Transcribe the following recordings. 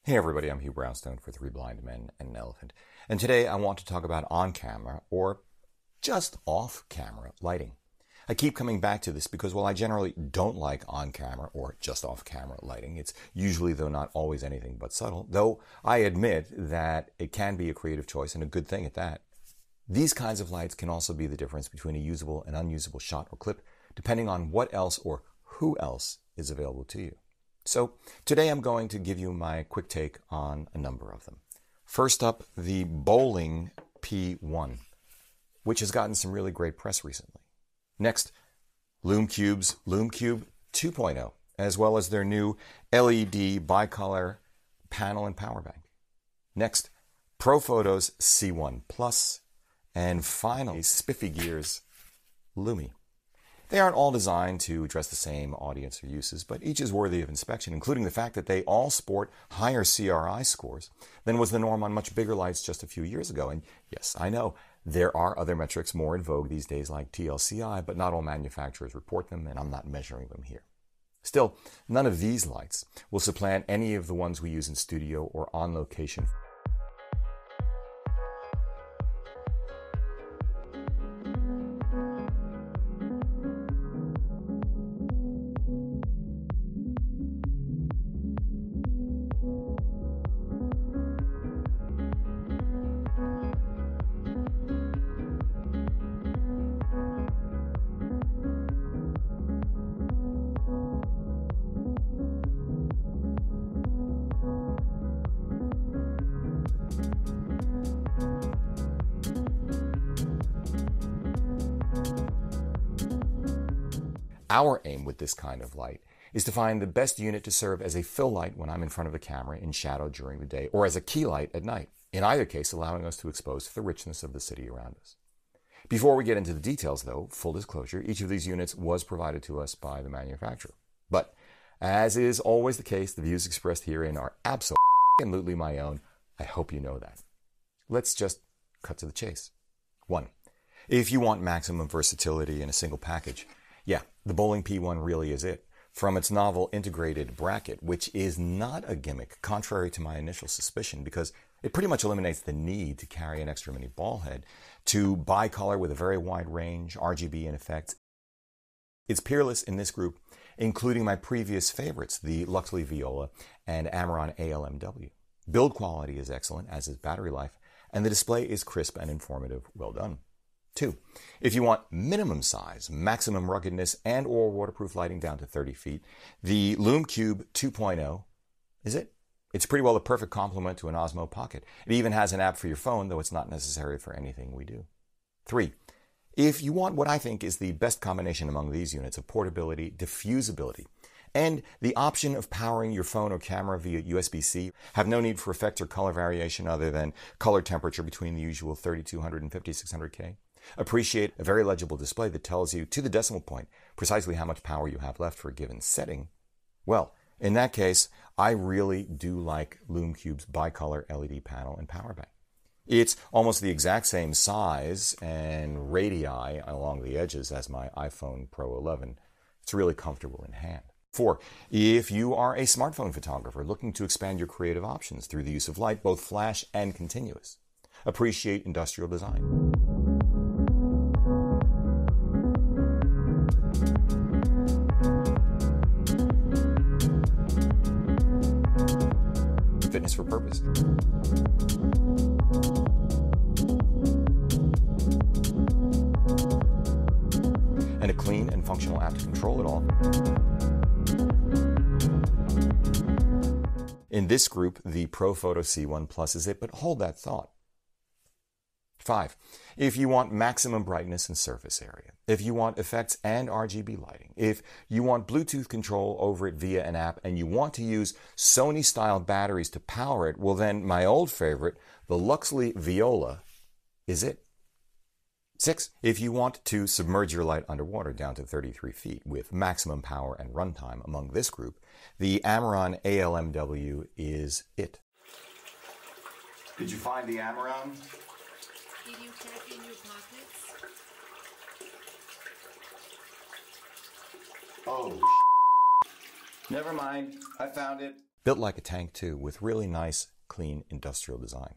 Hey everybody, I'm Hugh Brownstone for Three Blind Men and an Elephant. And today I want to talk about on-camera or just off-camera lighting. I keep coming back to this because while I generally don't like on-camera or just off-camera lighting, it's usually, though not always, anything but subtle, though I admit that it can be a creative choice and a good thing at that. These kinds of lights can also be the difference between a usable and unusable shot or clip, depending on what else or who else is available to you. So today I'm going to give you my quick take on a number of them. First up, the Boling P1, which has gotten some really great press recently. Next, Lume Cube's Lume Cube 2.0, as well as their new LED bicolor panel and power bank. Next, Profoto's C1 Plus, and finally, Spiffy Gear's Lumee. They aren't all designed to address the same audience or uses, but each is worthy of inspection, including the fact that they all sport higher CRI scores than was the norm on much bigger lights just a few years ago. And yes, I know, there are other metrics more in vogue these days like TLCI, but not all manufacturers report them, and I'm not measuring them here. Still, none of these lights will supplant any of the ones we use in studio or on location. Our aim with this kind of light is to find the best unit to serve as a fill light when I'm in front of the camera in shadow during the day, or as a key light at night, in either case allowing us to expose to the richness of the city around us. Before we get into the details though, full disclosure, each of these units was provided to us by the manufacturer. But, as is always the case, the views expressed herein are absolutely my own. I hope you know that. Let's just cut to the chase. 1. If you want maximum versatility in a single package, yeah, the Boling P1 really is it. From its novel integrated bracket, which is not a gimmick, contrary to my initial suspicion, because it pretty much eliminates the need to carry an extra mini ball head, to bicolor with a very wide range, RGB and effects. It's peerless in this group, including my previous favorites, the Luxli Viola and Amaran ALMW. Build quality is excellent, as is battery life, and the display is crisp and informative. Well done. 2. If you want minimum size, maximum ruggedness, and or waterproof lighting down to 30 feet, the Lume Cube 2.0 is it. It's pretty well the perfect complement to an Osmo Pocket. It even has an app for your phone, though it's not necessary for anything we do. 3. If you want what I think is the best combination among these units of portability, diffusability, and the option of powering your phone or camera via USB-C, have no need for effects or color variation other than color temperature between the usual 3200 and 5600K, appreciate a very legible display that tells you to the decimal point precisely how much power you have left for a given setting, well, in that case, I really do like Lume Cube's bicolor LED panel and power bank. It's almost the exact same size and radii along the edges as my iPhone Pro 11. It's really comfortable in hand. 4. If you are a smartphone photographer looking to expand your creative options through the use of light, both flash and continuous, appreciate industrial design. Fitness for purpose. And a clean and functional app to control it all. In this group, the Profoto C1 Plus is it, but hold that thought. 5. If you want maximum brightness and surface area, if you want effects and RGB lighting, if you want Bluetooth control over it via an app, and you want to use Sony-style batteries to power it, well then, my old favorite, the Luxli Viola, is it. 6. If you want to submerge your light underwater down to 33 feet with maximum power and runtime among this group, the Amaran ALMW is it. Did you find the Amaran? Did you check in your pockets? Oh, never mind. I found it. Built like a tank too, with really nice, clean industrial design.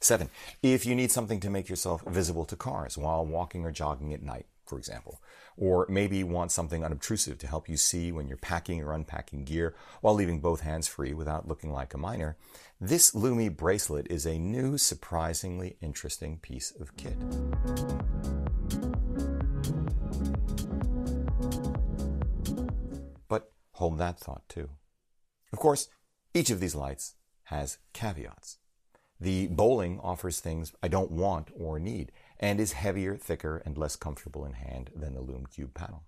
7. If you need something to make yourself visible to cars while walking or jogging at night, for example, or maybe you want something unobtrusive to help you see when you're packing or unpacking gear while leaving both hands free without looking like a miner, this Lumee bracelet is a new, surprisingly interesting piece of kit. But hold that thought too. Of course, each of these lights has caveats. The Boling offers things I don't want or need, and is heavier, thicker, and less comfortable in hand than the Lume Cube panel.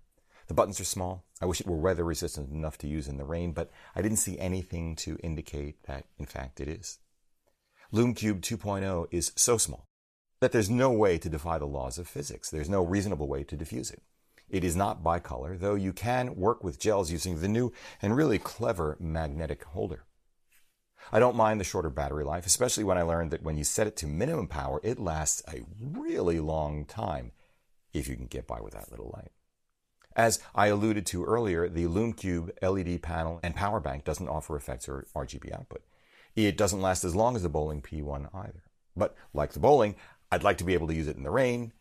The buttons are small. I wish it were weather resistant enough to use in the rain, but I didn't see anything to indicate that, in fact, it is. Lume Cube 2.0 is so small that there's no way to defy the laws of physics. There's no reasonable way to diffuse it. It is not bicolor, though you can work with gels using the new and really clever magnetic holder. I don't mind the shorter battery life, especially when I learned that when you set it to minimum power, it lasts a really long time, if you can get by with that little light. As I alluded to earlier, the Lume Cube LED panel and power bank doesn't offer effects or RGB output. It doesn't last as long as the Boling P1 either. But like the Boling, I'd like to be able to use it in the rain.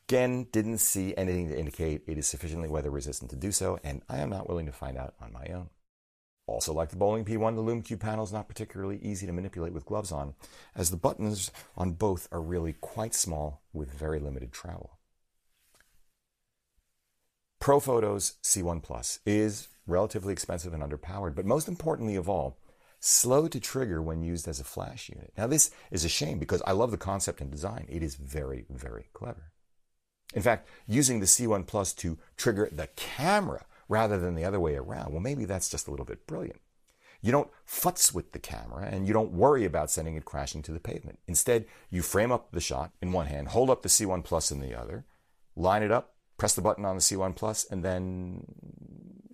Again, didn't see anything to indicate it is sufficiently weather resistant to do so, and I am not willing to find out on my own. Also, like the Boling P1, the Lume Cube panel is not particularly easy to manipulate with gloves on, as the buttons on both are really quite small with very limited travel. Profoto's C1 Plus is relatively expensive and underpowered, but most importantly of all, slow to trigger when used as a flash unit. Now, this is a shame because I love the concept and design. It is very, very clever. In fact, using the C1 Plus to trigger the camera rather than the other way around, well, maybe that's just a little bit brilliant. You don't futz with the camera, and you don't worry about sending it crashing to the pavement. Instead, you frame up the shot in one hand, hold up the C1 Plus in the other, line it up, press the button on the C1 Plus, and then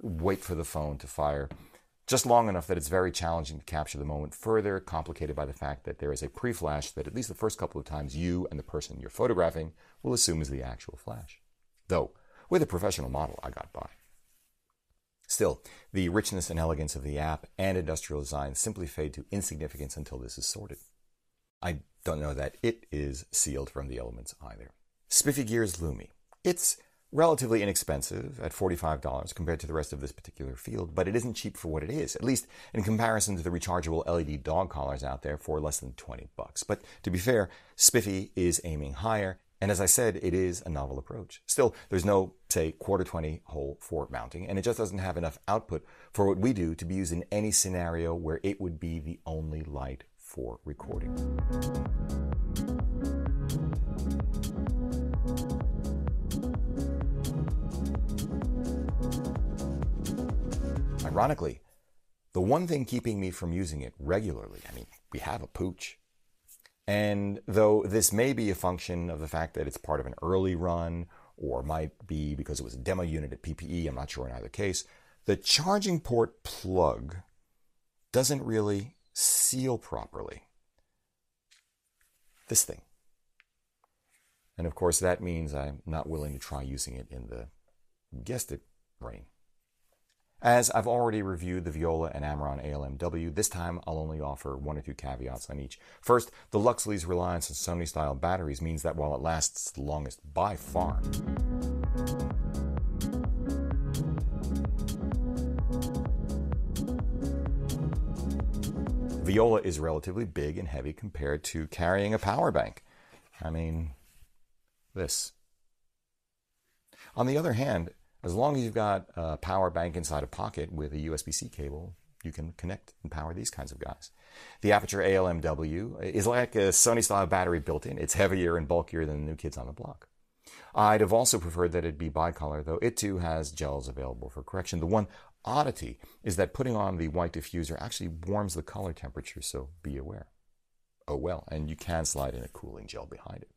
wait for the phone to fire just long enough that it's very challenging to capture the moment, further complicated by the fact that there is a pre-flash that at least the first couple of times you and the person you're photographing will assume is the actual flash. Though, with a professional model, I got by. Still, the richness and elegance of the app and industrial design simply fade to insignificance until this is sorted. I don't know that it is sealed from the elements either. Spiffy Gear's Lumee. It's relatively inexpensive at $45 compared to the rest of this particular field, but it isn't cheap for what it is, at least in comparison to the rechargeable LED dog collars out there for less than $20. But to be fair, Spiffy is aiming higher, and as I said, it is a novel approach. Still, there's no, say, quarter-20 hole for mounting, and it just doesn't have enough output for what we do to be used in any scenario where it would be the only light for recording. Ironically, the one thing keeping me from using it regularly, we have Aputure. And though this may be a function of the fact that it's part of an early run, or might be because it was a demo unit at PPE, I'm not sure in either case, the charging port plug doesn't really seal properly. This thing. And of course that means I'm not willing to try using it in the, guessed it, rain. As I've already reviewed the Viola and Amaran ALMW, this time I'll only offer one or two caveats on each. First, the Luxli's reliance on Sony-style batteries means that while it lasts the longest by far, Viola is relatively big and heavy compared to carrying a power bank. This. On the other hand, as long as you've got a power bank inside a pocket with a USB-C cable, you can connect and power these kinds of guys. The Aputure ALMW is like a Sony-style battery built in. It's heavier and bulkier than the new kids on the block. I'd have also preferred that it be bicolor, though it too has gels available for correction. The one oddity is that putting on the white diffuser actually warms the color temperature, so be aware. Oh well, and you can slide in a cooling gel behind it.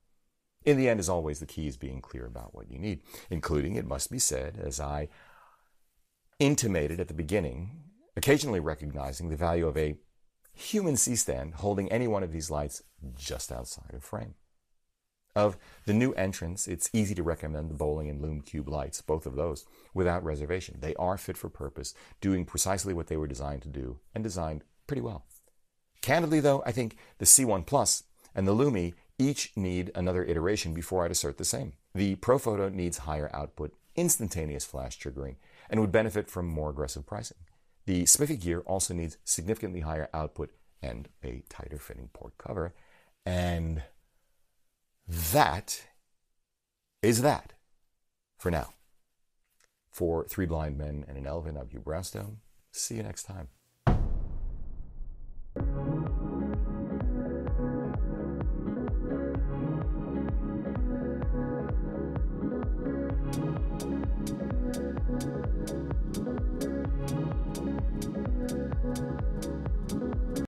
In the end, as always, the key is being clear about what you need, including, it must be said, as I intimated at the beginning, occasionally recognizing the value of a human C-stand holding any one of these lights just outside of frame. Of the new entrants, it's easy to recommend the Boling and Lume Cube lights, both of those, without reservation. They are fit for purpose, doing precisely what they were designed to do, and designed pretty well. Candidly, though, I think the C1 Plus and the Lumee each need another iteration before I'd assert the same. The Profoto needs higher output, instantaneous flash triggering, and would benefit from more aggressive pricing. The Spiffy gear also needs significantly higher output and a tighter fitting port cover. And that is that for now. For Three Blind Men and an Elven, I'm Hugh Brownstone. See you next time.